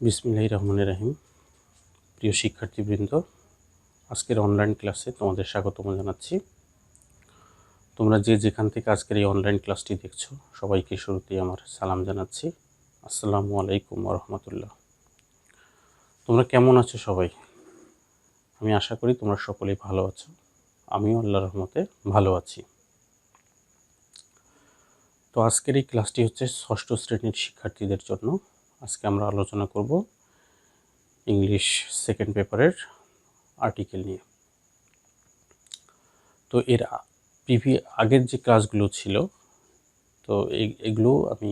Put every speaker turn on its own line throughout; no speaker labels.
বিসমিল্লাহির রহমানির রহিম। প্রিয় শিক্ষার্থীবৃন্দ, আজকের অনলাইন ক্লাসে তোমাদের স্বাগতম জানাচ্ছি। তোমরা যে যেখান থেকে আজকের এই অনলাইন ক্লাসটি দেখছো, সবাইকে শুরুতেই আমার সালাম জানাচ্ছি। আসসালামু আলাইকুম ওয়া রাহমাতুল্লাহ। তোমরা কেমন আছো সবাই? আমি আশা করি তোমরা সকলেই ভালো আছো। আমিও আল্লাহর রহমতে ভালো আছি। তো আজকের এই ক্লাসটি হচ্ছে ষষ্ঠ শ্রেণীর শিক্ষার্থীদের জন্য। আজকে আমরা আলোচনা করব ইংলিশ সেকেন্ড পেপারের আর্টিকেল নিয়ে। তো এর আগের যে ক্লাসগুলো ছিল, তো এগুলো আমি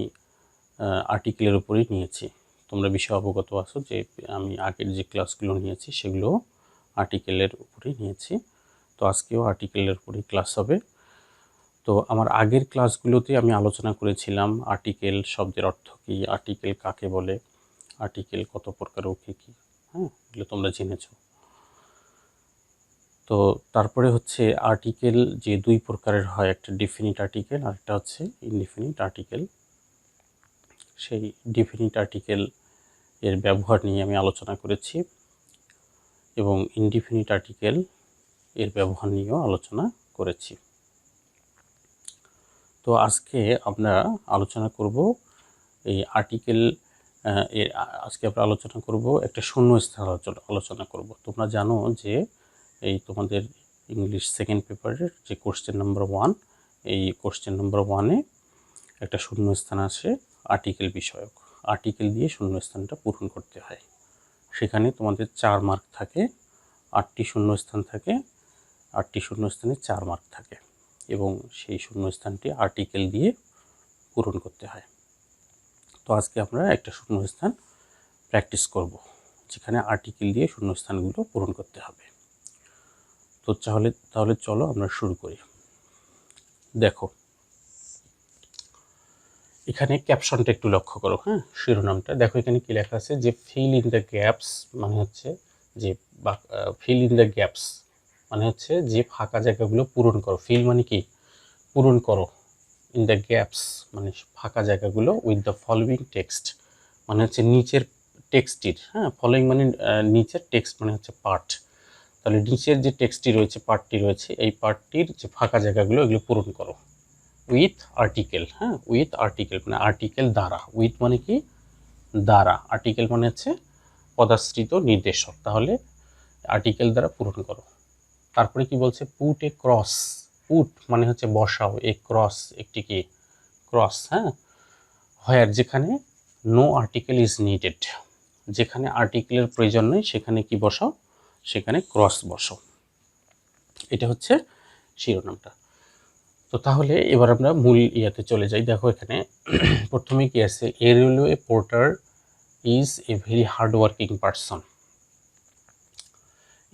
আর্টিকেলের উপরেই নিয়েছি। তোমরা বিষয়ে অবগত আছো যে আমি আগের যে ক্লাসগুলো নিয়েছি সেগুলো আর্টিকেলের উপরেই নিয়েছি। তো আজকেও আর্টিকেলের উপরেই ক্লাস হবে। তো আমার আগের ক্লাসগুলোতে আমি আলোচনা করেছিলাম আর্টিকেল শব্দের অর্থ কী, আর্টিকেল কাকে বলে, আর্টিকেল কত প্রকার ও কী কী, এগুলো তোমরা জেনেছো। তো তারপরে হচ্ছে আর্টিকেল যে দুই প্রকারের হয়, একটা ডেফিনিট আর্টিকেল আর একটা হচ্ছে ইনডেফিনিট আর্টিকেল। সেই ডেফিনিট আর্টিকেল এর ব্যবহার নিয়ে আমি আলোচনা করেছি এবং ইনডেফিনিট আর্টিকেল এর ব্যবহার নিয়েও আলোচনা করেছি। তো আজকে আমরা আলোচনা করব এই আর্টিকেল আজকে আমরা আলোচনা করব একটা শূন্যস্থান আলোচনা করব। তোমরা জানো যে এই তোমাদের ইংলিশ সেকেন্ড পেপারের যে কোশ্চেন নাম্বার 1, এই কোশ্চেন নাম্বার 1-এ একটা শূন্যস্থান আসে আর্টিকেল বিষয়ক। আর্টিকেল দিয়ে শূন্যস্থানটা পূরণ করতে হয়। সেখানে তোমাদের 4 মার্ক থাকে, 8টি শূন্যস্থান থাকে, 8টি শূন্যস্থানে 4 মার্ক থাকে এবং সেই শূন্যস্থানটি আর্টিকেল দিয়ে পূরণ করতে হয়। তো আজকে আমরা একটা শূন্যস্থান প্র্যাকটিস করব, যেখানে আর্টিকেল দিয়ে শূন্যস্থানগুলো পূরণ করতে হবে। তো তাহলে চলো আমরা শুরু করি। দেখো, এখানে ক্যাপশনটা একটু লক্ষ্য করো। শিরোনামটা দেখো, এখানে কি লেখা আছে যে ফিল ইন দ্য গ্যাপস, মানে হচ্ছে যে ফিল ইন দ্য গ্যাপস মানে হচ্ছে যে ফাঁকা জায়গাগুলো পূরণ করো। ফিল মানে কি? পূরণ করো। ইন দ্য গ্যাপস মানে ফাঁকা জায়গাগুলো উইথ দ্য ফলোয়িং টেক্সট মানে হচ্ছে নিচের টেক্সটটির, ফলোয়িং মানে নিচের টেক্সট মানে হচ্ছে পার্ট। তাহলে নিচের যে টেক্সটটি রয়েছে, পার্টটি রয়েছে, এই পার্টটির যে ফাঁকা জায়গাগুলো এগুলো পূরণ করো উইথ আর্টিকেল। উইথ আর্টিকেল মানে আর্টিকেল দ্বারা। উইথ মানে কি? দ্বারা। আর্টিকেল মানে হচ্ছে পদাশ্রিত নির্দেশক। তাহলে আর্টিকেল দ্বারা পূরণ করো। তারপরে কি বলছে? Put a cross. পুট মানে হচ্ছে বসাও, এ ক্রস একটি কি ক্রস, হোয়ার যেখানে নো আর্টিকেল ইজ নিডেড, যেখানে আর্টিকেলের প্রয়োজন নেই সেখানে কি বসাও? সেখানে ক্রস বসাও। এটা হচ্ছে শিরোনামটা। তো তাহলে এবার আমরা মূল ইয়াতে চলে যাই। দেখো এখানে প্রথমে কি আছে? এ railway porter is a very hard working person.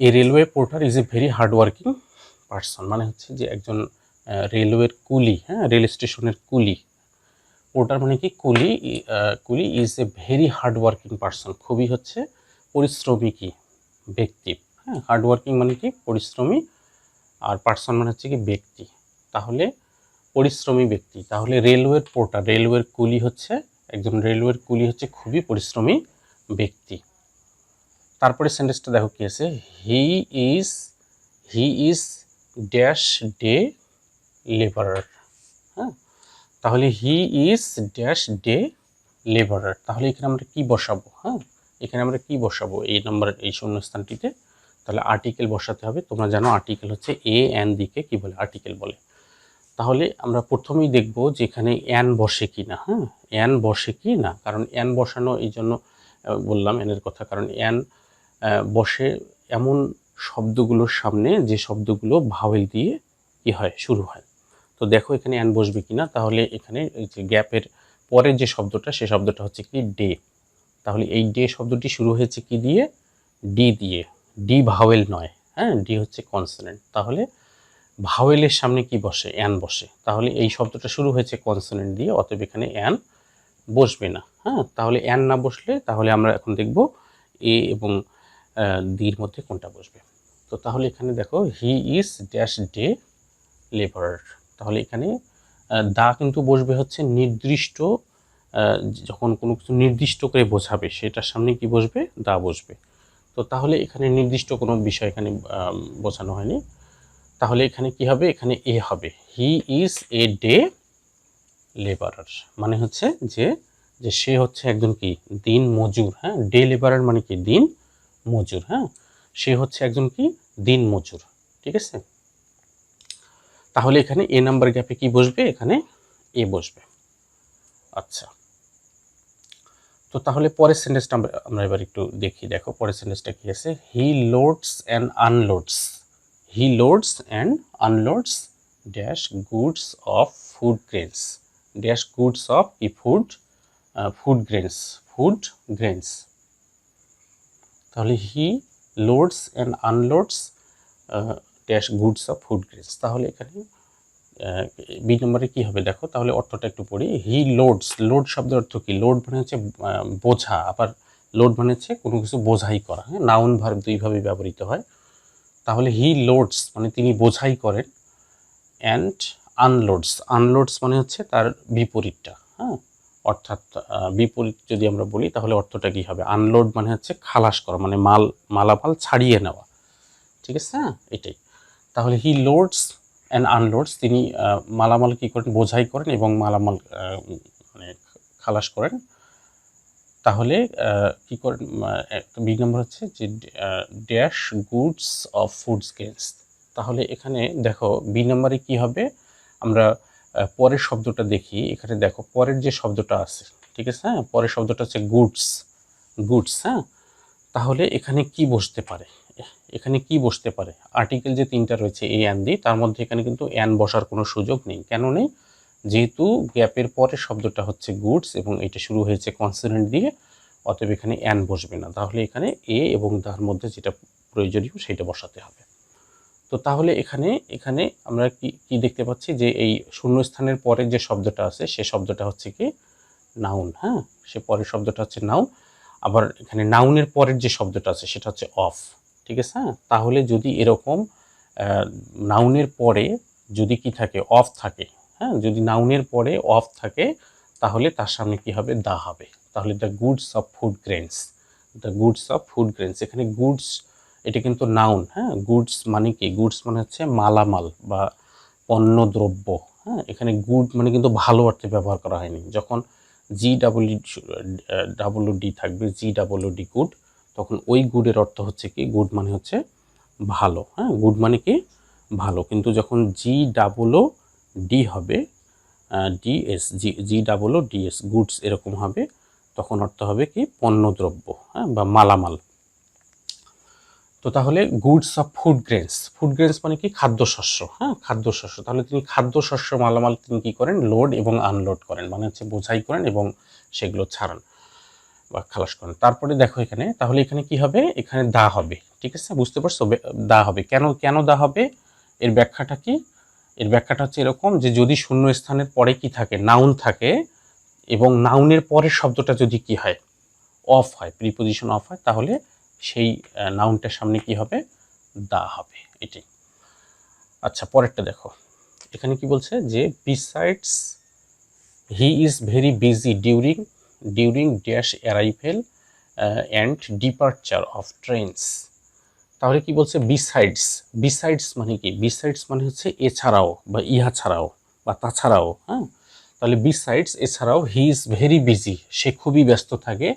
A railway porter is a very hard working person মানে হচ্ছে যে একজন রেলওয়ের কুলি, রেল স্টেশনের কুলি। পোর্টার মানে কি? কুলি। কুলি is a very hard working person, খুবই হচ্ছে পরিশ্রমী কি ব্যক্তি। হার্ড ওয়ার্কিং মানে কি? পরিশ্রমী। আর পারসন মানে হচ্ছে কি ব্যক্তি। তাহলে পরিশ্রমী ব্যক্তি। তাহলে রেলওয়ের পোর্টার, রেলওয়ের কুলি হচ্ছে একজন রেলওয়ের কুলি হচ্ছে খুবই পরিশ্রমী ব্যক্তি। তারপরে সেন্টেন্সটা দেখো কি আছে? He is dash day labourer. তাহলে he is dash day labourer. তাহলে এখানে আমরা কি বসাবো? এখানে আমরা কি বসাবো এই নম্বরের এই শূন্যস্থানটিতে? তাহলে আর্টিকেল বসাতে হবে। তোমরা জানো আর্টিকেল হচ্ছে এ এন দিকে কি বলে? আর্টিকেল বলে। তাহলে আমরা প্রথমেই দেখব যে এখানে অ্যান বসে কি না। অ্যান বসে কি না, কারণ অ্যান বসানো এই জন্য বললাম অ্যানের কথা, কারণ অ্যান বসে এমন শব্দগুলোর সামনে যে শব্দগুলো ভাওয়েল দিয়ে কি হয়? শুরু হয়। তো দেখো এখানে অ্যান বসবে কি না। তাহলে এখানে এই যে গ্যাপের পরের যে শব্দটা, সে শব্দটা হচ্ছে কি? ডে। তাহলে এই ডে শব্দটি শুরু হয়েছে কি দিয়ে? ডি দিয়ে। ডি ভাওয়েল নয়, ডি হচ্ছে কনসোনেন্ট। তাহলে ভাওয়েলের সামনে কি বসে? অ্যান বসে। তাহলে এই শব্দটা শুরু হয়েছে কনসোনেন্ট দিয়ে, অতএব এখানে অ্যান বসবে না। তাহলে অ্যান না বসলে তাহলে আমরা এখন দেখব এ এবং ডির মধ্যে কোনটা বসবে। তো তাহলে এখানে দেখো হি ইজ ড্যাশ ডে লেবারার। তাহলে এখানে দা কিন্তু বসবে হচ্ছে নির্দিষ্ট যখন কোনো কিছু নির্দিষ্ট করে বোঝাবে সেটার সামনে কি বসবে, দা বসবে। তো তাহলে এখানে নির্দিষ্ট কোনো বিষয় এখানে বোঝানো হয়নি, তাহলে এখানে কি হবে, এখানে এ হবে, he is a day labourer, মানে হচ্ছে যে যে সে হচ্ছে একজন কি দিন মজুর। হ্যাঁ, ডে লেবারার মানে কি দিন মজুর। হ্যাঁ, সে হচ্ছে একজন কি দিন মজুর। ঠিক আছে, তাহলে এখানে এ নাম্বার গ্যাপে কি বসবে, এখানে এ বসবে। আচ্ছা, তো তাহলে পরের সেন্টেন্সটা আমরা এবার একটু দেখি। দেখো পরের সেন্টেন্সটা কি আছে, he loads and unloads, he loads and unloads dash goods of food grains, dash goods of কি food, food grains, food grains. তাহলে he loads and unloads dash goods of food grains. তাহলে এখানে বি নম্বরে কি হবে দেখো, তাহলে অর্থটা একটু পড়ি। হি লোডস, লোড শব্দের অর্থ কি, লোড মানে হচ্ছে বোঝা, আবার লোড মানে হচ্ছে কোনো কিছু বোঝাই করা। হ্যাঁ, নাউন ভার্ব দুইভাবে ব্যবহৃত হয়। তাহলে হি লোডস মানে তিনি বোঝাই করেন, অ্যান্ড আনলোডস, আনলোডস মানে হচ্ছে তার বিপরীতটা। হ্যাঁ, অর্থাৎ বিপরীত যদি আমরা বলি তাহলে অর্থটা কি হবে, আনলোড মানে হচ্ছে খালাস করা, মানে মালামাল ছাড়িয়ে নেওয়া। ঠিক আছে, হ্যাঁ এটাই। তাহলে হি লোডস অ্যান্ড আনলোডস, তিনি মালামাল কী করেন, বোঝাই করেন এবং মালামাল মানে খালাস করেন। তাহলে কী করেন, বি নম্বর হচ্ছে যে dash goods of foods grains. তাহলে এখানে দেখো বি নম্বরে কী হবে, আমরা পরের শব্দটা দেখি। এখানে দেখো পরের যে শব্দটা আছে, ঠিক আছে, হ্যাঁ পরের শব্দটা হচ্ছে গুডস, গুডস। হ্যাঁ, তাহলে এখানে কি বসতে পারে, এখানে কি বসতে পারে, আর্টিকেল যে তিনটা রয়েছে এ অ্যান দি, তার মধ্যে এখানে কিন্তু অ্যান বসার কোনো সুযোগ নেই। কেন নেই, যেহেতু গ্যাপের পরে শব্দটা হচ্ছে গুডস এবং এটা শুরু হয়েছে কনসোনেন্ট দিয়ে, অতএব এখানে অ্যান বসবে না। তাহলে এখানে এ এবং তার মধ্যে যেটা প্রয়োজনীয় সেটা বসাতে হবে। তো তাহলে এখানে এখানে আমরা কি দেখতে পাচ্ছি, যে এই শূন্যস্থানের পরে যে শব্দটা আছে সে শব্দটা হচ্ছে কি নাউন। হ্যাঁ, সে পরের শব্দটা হচ্ছে নাউন। আবার এখানে নাউনের পরের যে শব্দটা আছে সেটা হচ্ছে অফ। ঠিক আছে, হ্যাঁ, তাহলে যদি এরকম নাউনের পরে যদি কি থাকে, অফ থাকে, হ্যাঁ যদি নাউনের পরে অফ থাকে তাহলে তার সামনে কি হবে, দা হবে। তাহলে the goods of food grains, the goods of food grains. এখানে গুডস এটা কিন্তু নাউন। হ্যাঁ, গুডস মানে কি, গুডস মানে হচ্ছে মালামাল বা পণ্য দ্রব্য। হ্যাঁ, এখানে গুড মানে কিন্তু ভালো অর্থে ব্যবহার করা হয়নি। যখন GWD থাকবে, GWD গুড, তখন ওই গুডের অর্থ হচ্ছে কি, গুড মানে হচ্ছে ভালো। হ্যাঁ, গুড মানে কি ভালো। কিন্তু যখন GWD হবে, GWDS গুডস এরকম হবে, তখন অর্থ হবে কি পণ্যদ্রব্য, হ্যাঁ বা মালামাল। তো তাহলে goods of food grains, food grains মানে কি খাদ্যশস্য। হ্যাঁ, খাদ্যশস্য। তাহলে তিনি খাদ্যশস্য মালামাল তিনি কী করেন, লোড এবং আনলোড করেন, মানে হচ্ছে বোঝাই করেন এবং সেগুলো ছাড়ান বা খালাস করেন। তারপরে দেখো এখানে, তাহলে এখানে কি হবে, এখানে দা হবে। ঠিক আছে, বুঝতে পারছো, দা হবে। কেন দা হবে, এর ব্যাখ্যাটা কি, এর ব্যাখ্যাটা হচ্ছে এরকম, যে যদি শূন্য স্থানের পরে কি থাকে, নাউন থাকে, এবং নাউনের পরের শব্দটা যদি কি হয়, অফ হয়, প্রিপোজিশন অফ হয়, তাহলে সেই নাউনটার সামনে কি হবে, দা হবে। এটাই। আচ্ছা, পরেরটা দেখো, এখানে কি বলছে, যে besides he is very busy during dash arrival and departure of trains. তাহলে কি বলছে, বিসাইডস, বিসাইডস মানে কি, বিসাইডস মানে হচ্ছে এছাড়াও বা ইহা ছাড়াও বা তাছাড়াও। হ্যাঁ, তাহলে বিসাইডস এছাড়াও, হি ইজ ভেরি বিজি সে খুবই ব্যস্ত থাকে,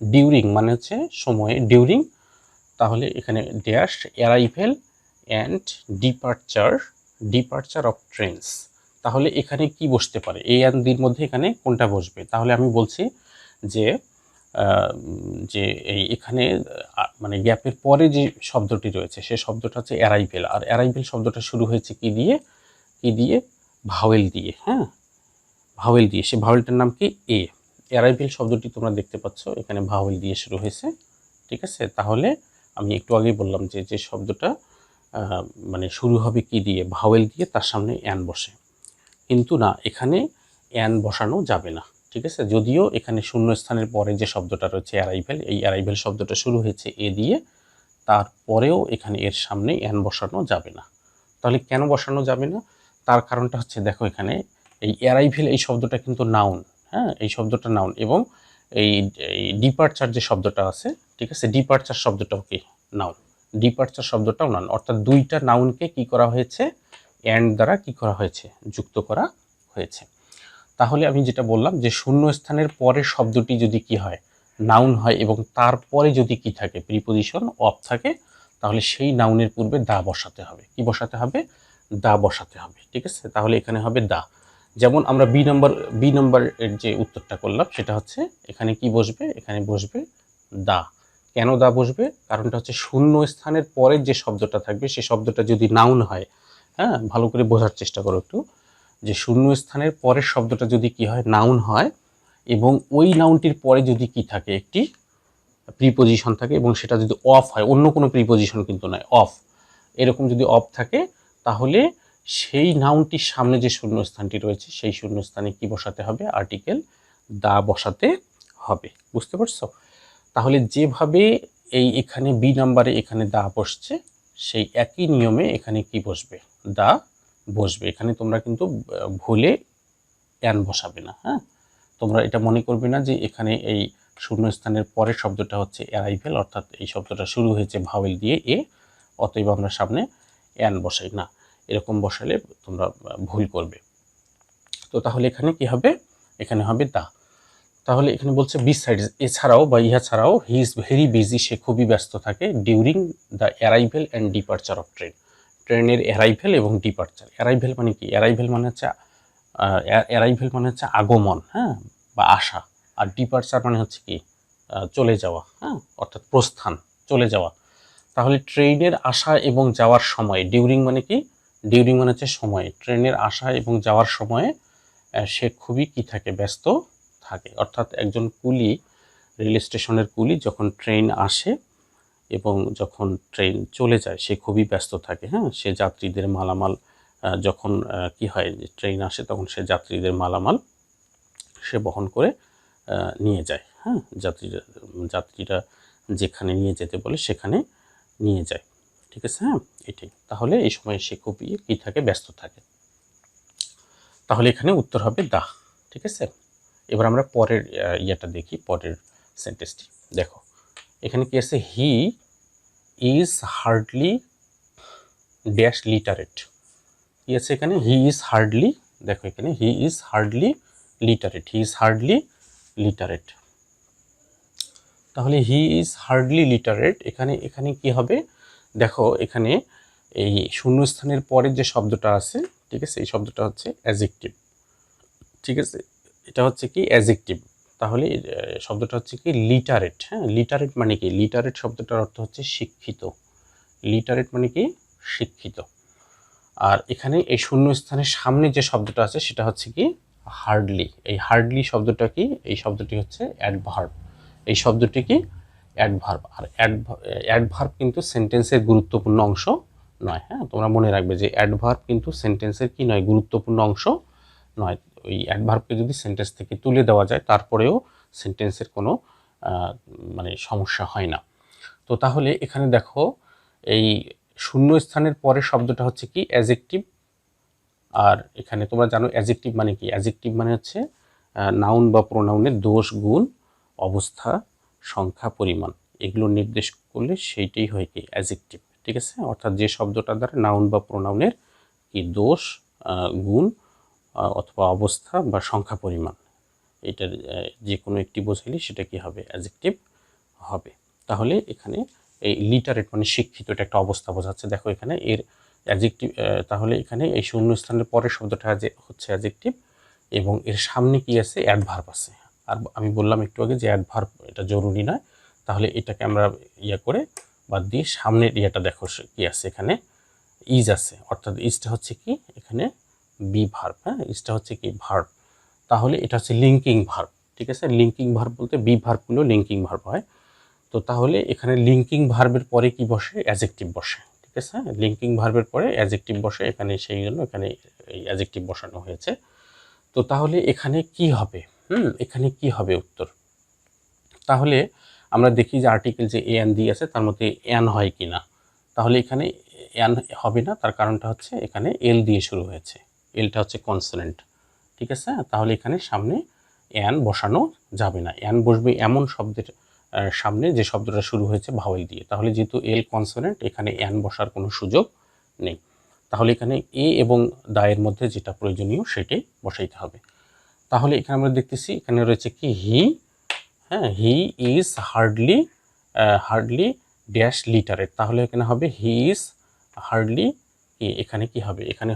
ডিউরিং মানে হচ্ছে সময়ে, ডিউরিং, তাহলে এখানে dash arrival and departure of trains. তাহলে এখানে কি বসতে পারে, এ অ্যান্ড দির মধ্যে এখানে কোনটা বসবে, তাহলে আমি বলছি যে যে এই এখানে মানে গ্যাপের পরে যে শব্দটি রয়েছে সে শব্দটা হচ্ছে অ্যারাইভেল, আর অ্যারাইভেল শব্দটা শুরু হয়েছে কি দিয়ে ভাওয়েল দিয়ে। হ্যাঁ, ভাওয়েল দিয়ে, সে ভাওয়েলটার নাম কি, এ। অ্যারাইভেল শব্দটি তোমরা দেখতে পাচ্ছ এখানে ভাওয়েল দিয়ে শুরু হয়েছে। ঠিক আছে, তাহলে আমি একটু আগেই বললাম যে শব্দটা মানে শুরু হবে কি দিয়ে, ভাওয়েল দিয়ে, তার সামনে অ্যান বসে। কিন্তু না, এখানে অ্যান বসানো যাবে না। ঠিক আছে, যদিও এখানে শূন্যস্থানের পরে যে শব্দটা রয়েছে অ্যারাইভেল, এই অ্যারাইভেল শব্দটা শুরু হয়েছে এ দিয়ে, তারপরেও এখানে এর সামনে অ্যান বসানো যাবে না। তাহলে কেন বসানো যাবে না, তার কারণটা হচ্ছে দেখো, এখানে এই অ্যারাইভেল এই শব্দটা কিন্তু নাউন। হ্যাঁ, এই শব্দটা নাউন, এবং এই ডিপারচার যে শব্দটা আছে, ঠিক আছে, ডিপারচার শব্দটাও কি নাউন, ডিপারচার শব্দটাও নাউন, অর্থাৎ দুইটা নাউনকে কি করা হয়েছে, অ্যান্ড দ্বারা কি করা হয়েছে, যুক্ত করা হয়েছে। তাহলে আমি যেটা বললাম যে শূন্য স্থানের পরের শব্দটি যদি কি হয়, নাউন হয়, এবং তারপরে যদি কি থাকে, প্রিপোজিশন অফ থাকে, তাহলে সেই নাউনের পূর্বে দা বসাতে হবে। কি বসাতে হবে? দা বসাতে হবে, ঠিক আছে। তাহলে এখানে হবে দা। যেমন আমরা বি নম্বর এর যে উত্তরটা করলাম সেটা হচ্ছে, এখানে কি বসবে, এখানে বসবে দা। কেন দা বসবে? কারণটা হচ্ছে শূন্য স্থানের পরে যে শব্দটা থাকবে সে শব্দটা যদি নাউন হয়, হ্যাঁ, ভালো করে বোঝার চেষ্টা করো একটু, যে শূন্য স্থানের পরের শব্দটা যদি কি হয়, নাউন হয়, এবং ওই নাউনটির পরে যদি কি থাকে, একটি প্রিপোজিশন থাকে, এবং সেটা যদি অফ হয়, অন্য কোনো প্রিপোজিশন কিন্তু নয়, অফ, এরকম যদি অফ থাকে, তাহলে সেই নাউনটির সামনে যে শূন্যস্থানটি রয়েছে সেই শূন্যস্থানে কি বসাতে হবে, আর্টিকেল দা বসাতে হবে। বুঝতে পারছো? তাহলে যেভাবে এখানে বি নাম্বারে এখানে দা বসছে, সেই একই নিয়মে এখানে কি বসবে, দা বসবে। এখানে তোমরা কিন্তু ভুলে অ্যান বসাবে না, হ্যাঁ। তোমরা এটা মনে করবে না যে এখানে এই শূন্যস্থানের পরের শব্দটা হচ্ছে অ্যারাইভেল, অর্থাৎ এই শব্দটা শুরু হয়েছে ভাওয়েল দিয়ে এ, অতএব আমরা সামনে অ্যান বসাই না, এরকম বসালে তোমরা ভুল করবে। তো তাহলে এখানে কি হবে, এখানে হবে দা। তাহলে এখানে বলছে বিসাইডস, এছাড়াও বা ইহা ছাড়াও, হি ইজ ভেরি বিজি, সে খুবই ব্যস্ত থাকে, during the arrival and departure of train, ট্রেনের অ্যারাইভেল এবং ডিপারচার। অ্যারাইভেল মানে কি? অ্যারাইভেল মানে হচ্ছে আগমন, হ্যাঁ, বা আসা। আর ডিপারচার মানে হচ্ছে কি, চলে যাওয়া, হ্যাঁ, অর্থাৎ প্রস্থান, চলে যাওয়া। তাহলে ট্রেনের আসা এবং যাওয়ার সময়, ডিউরিং মানে কি, ডিউরিং মানে হচ্ছে সময়, ট্রেনের আসা এবং যাওয়ার সময়ে সে খুবই কি থাকে, ব্যস্ত থাকে। অর্থাৎ একজন কুলি, রেল স্টেশনের কুলি, যখন ট্রেন আসে এবং যখন ট্রেন চলে যায় সে খুবই ব্যস্ত থাকে, হ্যাঁ। সে যাত্রীদের মালামাল, যখন কি হয়, যে ট্রেন আসে তখন সে যাত্রীদের মালামাল সে বহন করে নিয়ে যায়, হ্যাঁ, যাত্রীরা যেখানে নিয়ে যেতে বলে সেখানে নিয়ে যায়, ঠিক আছে, হ্যাঁ, এটাই। তাহলে এই সময় সে খুবই কি থাকে, ব্যস্ত থাকে। তাহলে এখানে উত্তর হবে দা, ঠিক আছে। এবার আমরা পরের ইয়েটা দেখি, পরের সেন্টেন্সটি দেখো। এখানে কি আছে, he is hardly dash literate. কি আছে এখানে, হি ইজ হার্ডলি, দেখো এখানে he is hardly literate, he is hardly literate. তাহলে হি ইজ হার্ডলি লিটারেট, এখানে এখানে কি হবে, দেখো এখানে এই শূন্যস্থানের পরের যে শব্দটা আছে, ঠিক আছে, এই শব্দটা হচ্ছে অ্যাজেক্টিভ, ঠিক আছে, এটা হচ্ছে কি অ্যাজেক্টিভ। তাহলে শব্দটা হচ্ছে কি লিটারেট, হ্যাঁ। লিটারেট মানে কি, লিটারেট শব্দটার অর্থ হচ্ছে শিক্ষিত, লিটারেট মানে কি, শিক্ষিত। আর এখানে এই শূন্যস্থানের সামনে যে শব্দটা আছে সেটা হচ্ছে কি হার্ডলি। এই হার্ডলি শব্দটা কি, এই শব্দটি হচ্ছে অ্যাডভার্ব, এই শব্দটি কি অ্যাডভার্ব। আর অ্যাডভার্ব কিন্তু সেন্টেন্সের গুরুত্বপূর্ণ অংশ নয়, হ্যাঁ। তোমরা মনে রাখবে যে অ্যাডভার্ব কিন্তু সেন্টেন্সের কি নয়, গুরুত্বপূর্ণ অংশ নয়। ওই অ্যাডভার্বকে যদি সেন্টেন্স থেকে তুলে দেওয়া যায় তারপরেও সেন্টেন্সের কোনো মানে সমস্যা হয় না। তো তাহলে এখানে দেখো, এই শূন্য স্থানের পরের শব্দটা হচ্ছে কি অ্যাজেক্টিভ। আর এখানে তোমরা জানো অ্যাজেক্টিভ মানে কি, অ্যাজেক্টিভ মানে হচ্ছে নাউন বা প্রোনাউনের দোষ, গুণ, অবস্থা, সংখ্যা, পরিমাণ, এগুলো নির্দেশ করলে সেইটাই হয় কি অ্যাজেক্টিভ, ঠিক আছে। অর্থাৎ যে শব্দটা দ্বারা নাউন বা প্রোনাউনের কি দোষ, গুণ, অথবা অবস্থা বা সংখ্যা, পরিমাণ, এটার যে কোনো একটি বোঝাইলে সেটা কি হবে, অ্যাজেক্টিভ হবে। তাহলে এখানে এই লিটারেট মানে শিক্ষিত, এটা একটা অবস্থা বোঝাচ্ছে। দেখো এখানে এর অ্যাজেক্টিভ, তাহলে এখানে এই শূন্যস্থানের পরের শব্দটা হচ্ছে অ্যাজেক্টিভ, এবং এর সামনে কি আছে, অ্যাডভার্ব আছে। আর আমি বললাম একটু আগে যে অ্যাডভার্ব এটা জরুরি নয়, তাহলে এটাকে আমরা করে বাদ দিয়ে সামনের ইয়েটা দেখো কি আছে, এখানে ইজ আছে, অর্থাৎ ইজটা হচ্ছে কি এখানে বি ভার্ব, হ্যাঁ, ইজটা হচ্ছে কি ভার্ব। তাহলে এটা হচ্ছে লিঙ্কিং ভার্ব, ঠিক আছে। লিঙ্কিং ভার্ব বলতে বি ভার্বগুলো লিঙ্কিং ভার্ব হয়। তো তাহলে এখানে লিঙ্কিং ভার্বের পরে কি বসে, অ্যাজেক্টিভ বসে, ঠিক আছে। লিঙ্কিং ভার্বের পরে অ্যাজেক্টিভ বসে, এখানে সেই জন্য এখানে এই অ্যাজেক্টিভ বসানো হয়েছে। তো তাহলে এখানে কি হবে, এখানে কি হবে উত্তর। তাহলে আমরা দেখি যে আর্টিকেল যে এ এন দিয়ে আছে তার মধ্যে এন হয় কি না। তাহলে এখানে এন হবে না, তার কারণটা হচ্ছে এখানে এল দিয়ে শুরু হয়েছে, এলটা হচ্ছে কনসোনেন্ট, ঠিক আছে। তাহলে এখানে সামনে অ্যান বসানো যাবে না। অ্যান বসবে এমন শব্দের সামনে যে শব্দটা শুরু হয়েছে ভাওয়েল দিয়ে। তাহলে যেহেতু এল কনসোনেন্ট, এখানে অ্যান বসার কোনো সুযোগ নেই। তাহলে এখানে এ এবং দা এর মধ্যে যেটা প্রয়োজনীয় সেটাই বসাইতে হবে। তাহলে এখানে আমরা দেখতেছি এখানে রয়েছে কি হি, হ্যাঁ, he is hardly dash literate. তাহলে এখানে হবে হি ইজ হার্ডলি কি, এখানে কি হবে, এখানে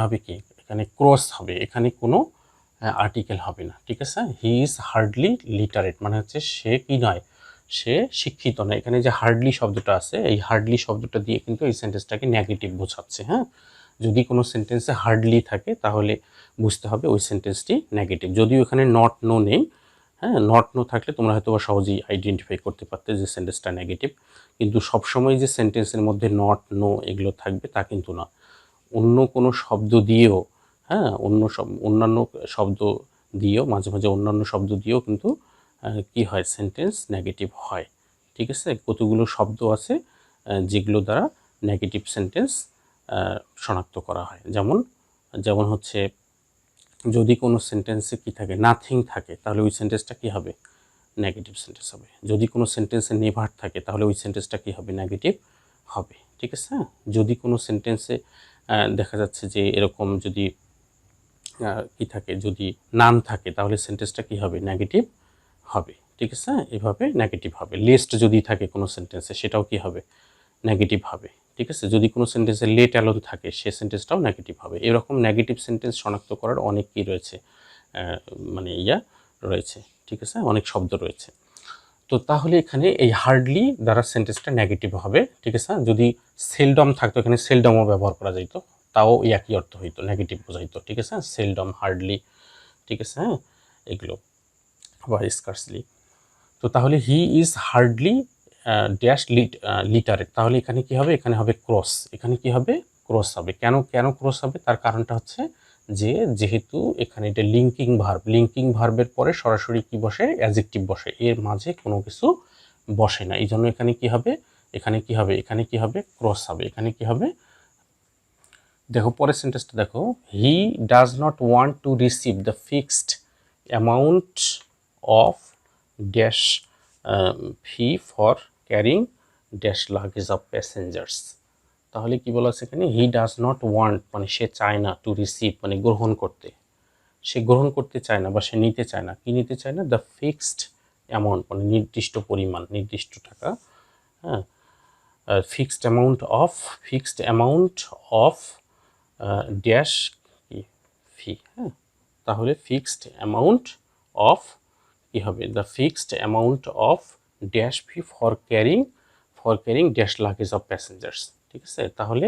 হবে কি, এখানে ক্রস হবে, এখানে কোনো আর্টিকেল হবে না, ঠিক আছে। হি ইজ হার্ডলি লিটারেট মানে হচ্ছে সে কি নয়, সে শিক্ষিত নয়। এখানে যে হার্ডলি শব্দটা আছে, এই হার্ডলি শব্দটা দিয়ে কিন্তু এই সেন্টেন্সটাকে নেগেটিভ বোঝাচ্ছে। হ্যাঁ, যদি কোনো সেন্টেন্সে হার্ডলি থাকে তাহলে বুঝতে হবে ওই সেন্টেন্সটি নেগেটিভ। যদিও এখানে নট নো নেই, হ্যাঁ, নট নো থাকলে তোমরা হয়তো সহজেই আইডেন্টিফাই করতে পারতে যে সেন্টেন্সটা নেগেটিভ। কিন্তু সবসময় যে সেন্টেন্সের মধ্যে নট নো এগুলো থাকবে তা কিন্তু না। অন্য কোনো শব্দ দিয়েও, হ্যাঁ, অন্যান্য শব্দ দিয়েও, মাঝে মাঝে অন্যান্য শব্দ দিয়েও কিন্তু কি হয়, সেন্টেন্স নেগেটিভ হয়, ঠিক আছে। কতগুলো শব্দ আছে যেগুলো দ্বারা নেগেটিভ সেন্টেন্স শনাক্ত করা হয়। যেমন হচ্ছে যদি কোনো সেন্টেন্সে কি থাকে, নাথিং থাকে, তাহলে ওই সেন্টেন্সটা কি হবে, নেগেটিভ সেন্টেন্স হবে। যদি কোনো সেন্টেন্সে নেভার থাকে তাহলে ওই সেন্টেন্সটা কি হবে, নেগেটিভ হবে, ঠিক আছে। যদি কোনো সেন্টেন্সে দেখা যাচ্ছে যে এরকম যদি কি থাকে, যদি নান থাকে তাহলে সেন্টেন্সটা কি হবে, নেগেটিভ হবে, ঠিক আছে। এভাবে নেগেটিভ হবে। লিস্ট যদি থাকে কোনো সেন্টেন্সে সেটাও কি হবে, নেগেটিভ হবে, ঠিক আছে। যদি কোনো সেন্টেন্সে লেট অ্যালোন থাকে সে সেন্টেন্সটাও নেগেটিভ হবে। এরকম নেগেটিভ সেন্টেন্স শনাক্ত করার অনেক কি রয়েছে, মানে রয়েছে, ঠিক আছে, অনেক শব্দ রয়েছে। তো তাহলে এখানে এই হার্ডলি দ্বারা সেন্টেন্সটা নেগেটিভ হবে, ঠিক আছে। যদি সেলডম থাকতো এখানে সেলডমও ব্যবহার করা যেত, তাও একই অর্থ হইতো, নেগেটিভ বোঝাইতো, ঠিক আছে। সেলডম, হার্ডলি, ঠিক আছে, হ্যাঁ, এগুলো আবার স্কার্সলি। তো তাহলে he is hardly dash literate, তাহলে এখানে কি হবে, এখানে হবে ক্রস, এখানে কি হবে, ক্রস হবে। কেন ক্রস হবে, তার কারণটা হচ্ছে যে যেহেতু এখানে এটা লিঙ্কিং ভার্বের পরে সরাসরি কি বসে, অ্যাডজেক্টিভ বসে, এর মাঝে কোনো কিছু বসে না, এই জন্য এখানে কি হবে, ক্রস হবে, এখানে কি হবে। দেখো পরের সেন্টেন্সটা দেখো, হি does not want to receive the fixed amount of dash fee for carrying dash luggage of passengers. তাহলে কি বলা আছে এখানে, হি ডাজ নট ওয়ান্ট মানে সে চায় না, টু রিসিভ মানে গ্রহণ করতে, সে গ্রহণ করতে চায় না বা সে নিতে চায় না, কি নিতে চায় না, দ্য ফিক্সড অ্যামাউন্ট মানে নির্দিষ্ট পরিমাণ, নির্দিষ্ট টাকা, হ্যাঁ, ফিক্সড অ্যামাউন্ট অফ ড্যাশ ফি, হ্যাঁ। তাহলে ফিক্সড অ্যামাউন্ট অফ কি হবে, the fixed amount of dash fee for carrying dash luggage of passengers, ঠিক আছে। তাহলে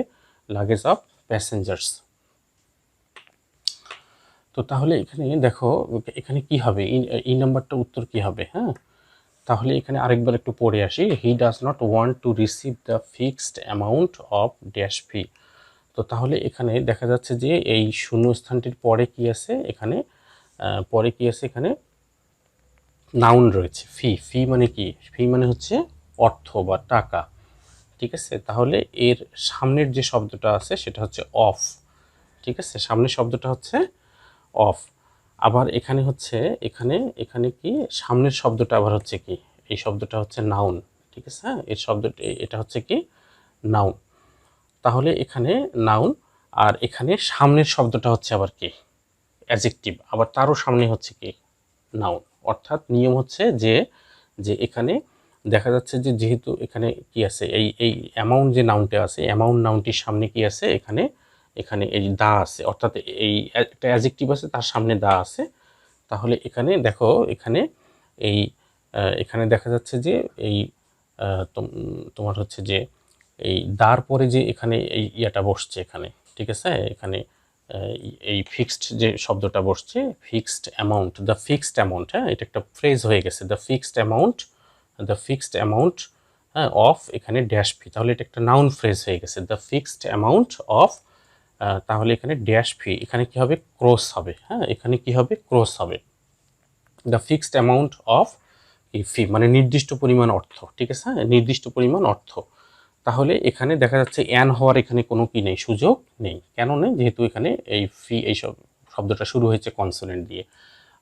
লাগেজ অফ প্যাসেঞ্জার্স। তো তাহলে এখানে দেখো এখানে কি হবে, এই নাম্বারটা উত্তর কি হবে, হ্যাঁ। তাহলে এখানে আরেকবার একটু পড়ে আসি, he does not want to receive the fixed amount of dash fee. তো তাহলে এখানে দেখা যাচ্ছে যে এই শূন্যস্থানটির পরে কি আছে, এখানে এখানে নাউন রয়েছে, ফি মানে কি, ফি মানে হচ্ছে অর্থ বা টাকা, ঠিক আছে। তাহলে এর সামনের যে শব্দটা আছে সেটা হচ্ছে অফ, ঠিক আছে, সামনের শব্দটা হচ্ছে অফ। আবার এখানে হচ্ছে এখানে কি সামনের শব্দটা আবার হচ্ছে কি, এই শব্দটা হচ্ছে নাউন, ঠিক আছে, হ্যাঁ, এর শব্দটা এটা হচ্ছে কি নাউন। তাহলে এখানে নাউন, আর এখানে সামনের শব্দটা হচ্ছে আবার কি, অ্যাডজেক্টিভ, আবার তারও সামনে হচ্ছে কি নাউন। অর্থাৎ নিয়ম হচ্ছে যে এখানে দেখা যাচ্ছে যে যেহেতু এখানে কি আছে, এই অ্যামাউন্ট যে নাউনটা আছে, অ্যামাউন্ট নাউনটির সামনে কি আছে, এখানে এই দা আছে, অর্থাৎ এই একটা অ্যাডজেক্টিভ আছে তার সামনে দা আছে। তাহলে এখানে দেখো এখানে দেখা যাচ্ছে যে এই তোমার হচ্ছে যে এই দার পরে যে এখানে এই ইয়াটা বসছে এখানে, ঠিক আছে, এখানে এই ফিক্সড যে শব্দটা বসছে, fixed amount, the fixed amount, হ্যাঁ, এটা একটা ফ্রেজ হয়ে গেছে, দ্য ফিক্সড অ্যামাউন্ট, হ্যাঁ, অফ এখানে ড্যাশ ফি, তাহলে এটা একটা নাউন ফ্রেজ হয়ে গেছে, দ্য ফিক্সড অ্যামাউন্ট অফ, তাহলে এখানে ড্যাশ ফি, এখানে কি হবে, ক্রস হবে, হ্যাঁ, এখানে কি হবে, ক্রস হবে, দ্য ফিক্সড অ্যামাউন্ট অফ ফি মানে নির্দিষ্ট পরিমাণ অর্থ, ঠিক আছে, হ্যাঁ, নির্দিষ্ট পরিমাণ অর্থ। তাহলে এখানে দেখা যাচ্ছে অ্যান হওয়ার এখানে কোনো কি নেই, সুযোগ নেই। কেন নেই, যেহেতু এখানে এই ফি এই শব্দটা শুরু হয়েছে কনসোনেন্ট দিয়ে।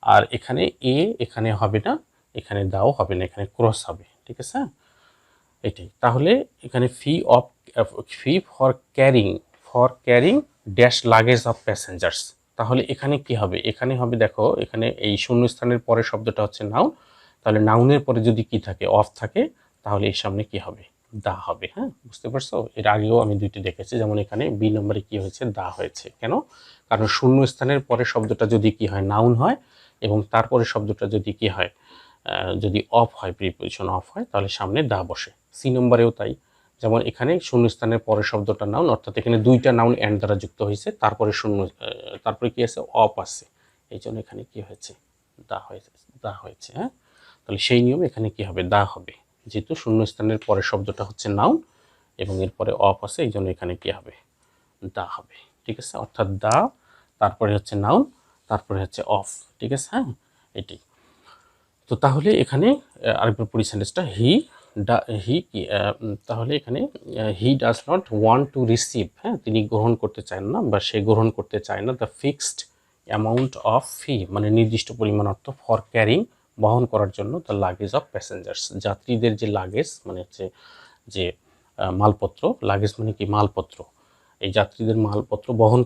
আর এখানে এ এখানে হবে না, এখানে দাও হবে না, এখানে ক্রস হবে, ঠিক আছে। এটাই তাহলে এখানে fee for carrying dash luggage of passengers. তাহলে এখানে কি হবে, এখানে হবে দেখো এখানে এই শূন্যস্থানের পরে শব্দটা হচ্ছে নাউন, তাহলে নাউনের পরে যদি কি থাকে অফ থাকে তাহলে এর সামনে কি হবে দা হবে। হ্যাঁ বুঝতে পারছো, এর আগেও আমি দুইটি দেখেছি, যেমন এখানে বি নম্বরে কি হয়েছে দা হয়েছে। কেন, কারণ শূন্যস্থানের পরে শব্দটা যদি কি হয় নাউন হয় এবং তারপরে শব্দটা যদি কি হয় যদি অফ হয়, প্রিপোজিশন অফ হয়, তাহলে সামনে দা বসে। সি নম্বরেও তাই, যেমন এখানে শূন্যস্থানের পরের শব্দটা নাউন, অর্থাৎ এখানে দুইটা নাউন অ্যান্ড দ্বারা যুক্ত হয়েছে, তারপরে কি আছে অফ আছে, এই জন্য এখানে কি হয়েছে দা হয়েছে। হ্যাঁ তাহলে সেই নিয়ম এখানে কি হবে দা হবে, যেহেতু শূন্যস্থানের পরের শব্দটা হচ্ছে নাউন এবং এরপরে অফ আছে, এই জন্য এখানে কি হবে দা হবে, ঠিক আছে। অর্থাৎ দা, তারপরে হচ্ছে নাউন, তারপরে হচ্ছে অফ, ঠিক আছে। হ্যাঁ এটি তো তাহলে এখানে আরেকবার পড়ি সেন্টেন্সটা, তাহলে এখানে হি does not want to receive, হ্যাঁ তিনি গ্রহণ করতে চান না বা সে গ্রহণ করতে চায় না দ্য ফিক্সড অ্যামাউন্ট অফ ফি, মানে নির্দিষ্ট পরিমাণ অর্থ ফর ক্যারিং বহন করার জন্য দ্য লাগেজ অফ প্যাসেঞ্জার্স, যাত্রীদের যে লাগেজ মানে হচ্ছে যে মালপত্র, লাগেজ মানে কি মালপত্র, এই যাত্রীদের মালপত্র বহন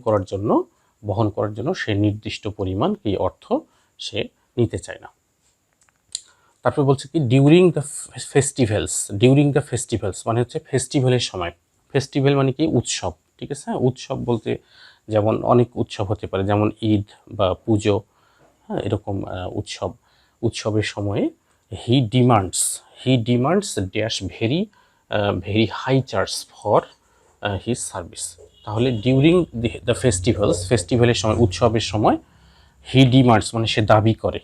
করার জন্য সে নির্দিষ্ট পরিমাণ কি অর্থ সে নিতে চায় না। তারপর বলছে কি ডিউরিং দ্য ফেস্টিভ্যালস মানে হচ্ছে ফেস্টিভ্যালের সময়, ফেস্টিভ্যাল মানে কি উৎসব, ঠিক আছে। উৎসব বলতে যেমন অনেক উৎসব হতে পারে, যেমন ঈদ বা পুজো, হ্যাঁ এরকম উৎসবের সময়ে he demands dash very high charge for his service. তাহলে ডিউরিং দ্য ফেস্টিভ্যালের সময়, উৎসবের সময়, হি ডিমান্ডস মানে সে দাবি করে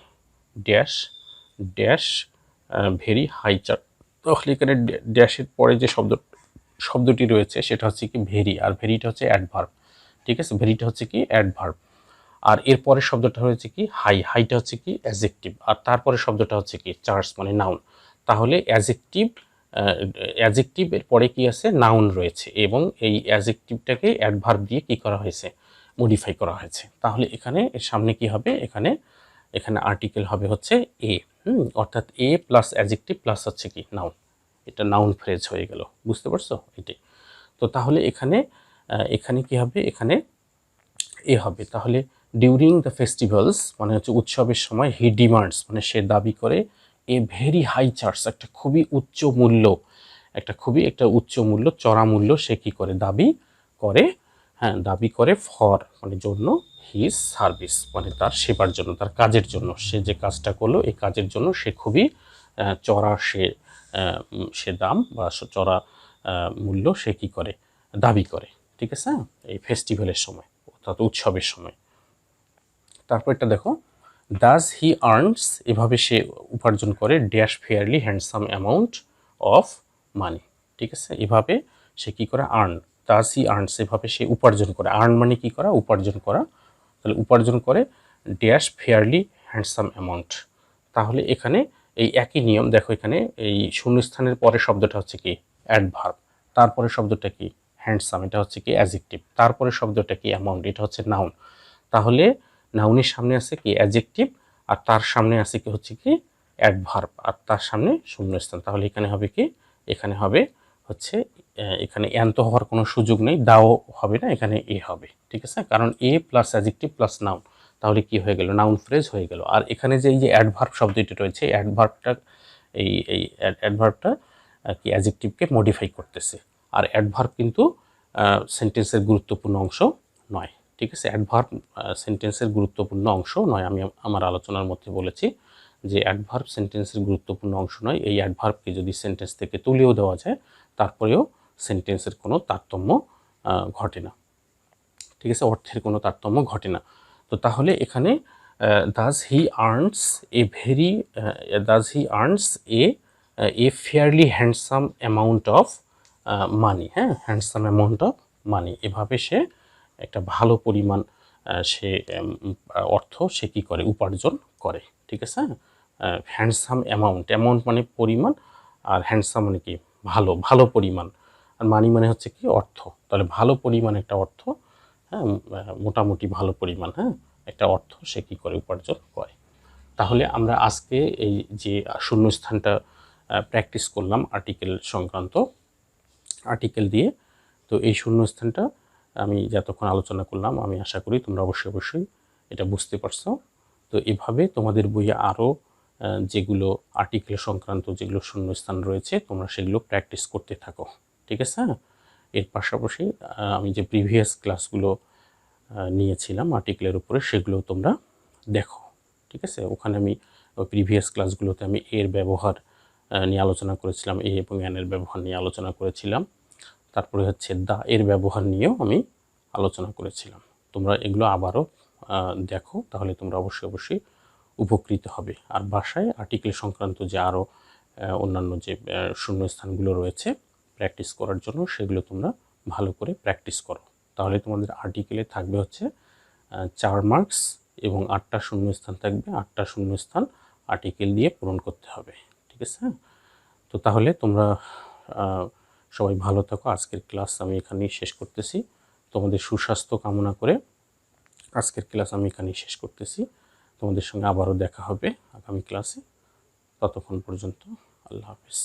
ড্যাশ ভেরি হাই চার্জ। তাহলে এখানে ড্যাশের পরে যে শব্দটি রয়েছে সেটা হচ্ছে কি ভেরি, আর ভেরিটা হচ্ছে অ্যাডভার্ব, ঠিক আছে। ভেরিটা হচ্ছে কি অ্যাডভার্ব, আর এর পরের শব্দটা হচ্ছে কি হাইটা হচ্ছে কি অ্যাজেক্টিভ, আর তারপরে শব্দটা হচ্ছে কি চার্জ মানে নাউন। তাহলে অ্যাজেক্টিভ এর পরে কি আছে নাউন রয়েছে এবং এই অ্যাজেক্টিভটাকে অ্যাডভার্ব দিয়ে কি করা হয়েছে মডিফাই করা হয়েছে। তাহলে এখানে এর সামনে কি হবে, এখানে আর্টিকেল হবে হচ্ছে এ, অর্থাৎ এ প্লাস অ্যাজেক্টিভ প্লাস হচ্ছে কি নাউন, এটা নাউন ফ্রেজ হয়ে গেল, বুঝতে পারছো এটাই। তো তাহলে এখানে কি হবে, এখানে এ হবে। তাহলে ডিউরিং দ্য ফেস্টিভ্যালস মানে হচ্ছে উৎসবের সময় হি ডিমান্ডস মানে সে দাবি করে এ ভেরি হাই চার্জ একটা খুবই উচ্চ মূল্য চড়া মূল্য সে কি করে দাবি করে ফর মানে জন্য হিজ সার্ভিস মানে তার সেবার জন্য, তার কাজের জন্য, সে যে কাজটা করলো এই কাজের জন্য সে খুবই চড়া সে দাম বা চড়া মূল্য সে কি করে দাবি করে, ঠিক আছে এই ফেস্টিভ্যালের সময় অর্থাৎ উৎসবের সময়। তারপর এটা দেখো ডাজ হি আর্নস এভাবে সে উপার্জন করে dash fairly handsome amount of money, ঠিক আছে। এভাবে সে কি করে ডাজ হি আর্নস এভাবে সে উপার্জন করে, আর্ন মানে কি করা উপার্জন করা, তাহলে উপার্জন করে ড্যাশ ফেয়ারলি হ্যান্ডসাম অ্যামাউন্ট। তাহলে এখানে এই একই নিয়ম দেখো, এখানে এই শূন্যস্থানের পরের শব্দটা হচ্ছে কি অ্যাডভার্ব, তারপরে শব্দটা কি হ্যান্ডসাম এটা হচ্ছে কি অ্যাডজেক্টিভ, তারপরে শব্দটা কি অ্যামাউন্ট এটা হচ্ছে নাউন। তাহলে নাউনের সামনে আছে কি অ্যাডজেক্টিভ আর তার সামনে আছে কি হচ্ছে কি অ্যাডভার্ব আর তার সামনে শূন্যস্থান। তাহলে এখানে হবে কি এখানে হবে হচ্ছে এখানে এন্ত হওয়ার কোনো সুযোগ নেই, দাও হবে না, এখানে এ হবে, ঠিক আছে। কারণ এ প্লাস অ্যাডজেক্টিভ প্লাস নাউন, তাহলে কি হয়ে গেল নাউন ফ্রেজ হয়ে গেল। আর এখানে যে এই যে অ্যাডভার্ব শব্দটি রয়েছে অ্যাডভার্বটা কি অ্যাডজেক্টিভকে মডিফাই করতেছে, আর অ্যাডভার্ব কিন্তু সেন্টেন্সের গুরুত্বপূর্ণ অংশ নয়, ঠিক আছে। অ্যাডভার্ব সেন্টেন্সের গুরুত্বপূর্ণ অংশ নয়, আমি আমার আলোচনার মধ্যে বলেছি যে অ্যাডভার্ব সেন্টেন্সের গুরুত্বপূর্ণ অংশ নয়। এই অ্যাডভার্বকে যদি সেন্টেন্স থেকে তুলেও দেওয়া যায় তারপরেও সেন্টেন্সের কোনো তারতম্য ঘটে না, ঠিক আছে, অর্থের কোনো তারতম্য ঘটে না। তো তাহলে এখানে does he earns A fairly handsome amount of money, হ্যাঁ হ্যান্ডসাম অ্যামাউন্ট অফ মানি, এভাবে সে একটা ভালো পরিমাণ সে অর্থ সে কী করে উপার্জন করে, ঠিক আছে। হ্যান্ডসাম অ্যামাউন্ট মানে পরিমাণ, আর হ্যান্ডসাম মানে কি ভালো পরিমাণ, আর মানি মানে হচ্ছে কি অর্থ। তাহলে ভালো পরিমাণ একটা অর্থ, হ্যাঁ মোটামুটি ভালো পরিমাণ, হ্যাঁ একটা অর্থ সে কী করে উপার্জন করে। তাহলে আমরা আজকে এই যে শূন্যস্থানটা প্র্যাকটিস করলাম আর্টিকেল সংক্রান্ত, আর্টিকেল দিয়ে। তো এই শূন্যস্থানটা আমি যতক্ষণ আলোচনা করলাম আমি আশা করি তোমরা অবশ্যই এটা বুঝতে পারছো। তো এভাবে তোমাদের বইয়ে আরও যেগুলো আর্টিকেল সংক্রান্ত যেগুলো শূন্যস্থান রয়েছে তোমরা সেগুলো প্র্যাকটিস করতে থাকো, ঠিক আছে? এর পাশাপাশি আমি যে প্রিভিয়াস ক্লাসগুলো নিয়েছিলাম আর্টিকেলের উপরে সেগুলো তোমরা দেখো, ঠিক আছে? ওখানে আমি প্রিভিয়াস ক্লাসগুলোতে আমি এর ব্যবহার নিয়ে আলোচনা করেছিলাম, এ এবং এন এর ব্যবহার নিয়ে আলোচনা করেছিলাম। তারপরে হচ্ছে দা এর ব্যবহার নিয়েও আমি আলোচনা করেছিলাম। তোমরা এগুলো আবারও দেখো, তাহলে তোমরা অবশ্যই উপকৃত হবে। আর বাসায় আর্টিকেল সংক্রান্ত যে আরও অন্যান্য যে শূন্যস্থানগুলো রয়েছে প্র্যাকটিস করার জন্য সেগুলো তোমরা ভালো করে প্র্যাকটিস করো। তাহলে তোমাদের আর্টিকেলে থাকবে হচ্ছে 4 মার্কস এবং 8টা শূন্যস্থান থাকবে। 8টা শূন্যস্থান আর্টিকেল দিয়ে পূরণ করতে হবে, ঠিক আছে? তো তাহলে তোমরা সবাই ভালো থাকো। আজকের ক্লাস আমি এখানেই শেষ করতেছি। তোমাদের সুস্বাস্থ্য কামনা করে আজকের ক্লাস আমি এখানেই শেষ করতেছি। তোমাদের সঙ্গে আবারও দেখা হবে আগামী ক্লাসে। ততক্ষণ পর্যন্ত আল্লাহ হাফেজ।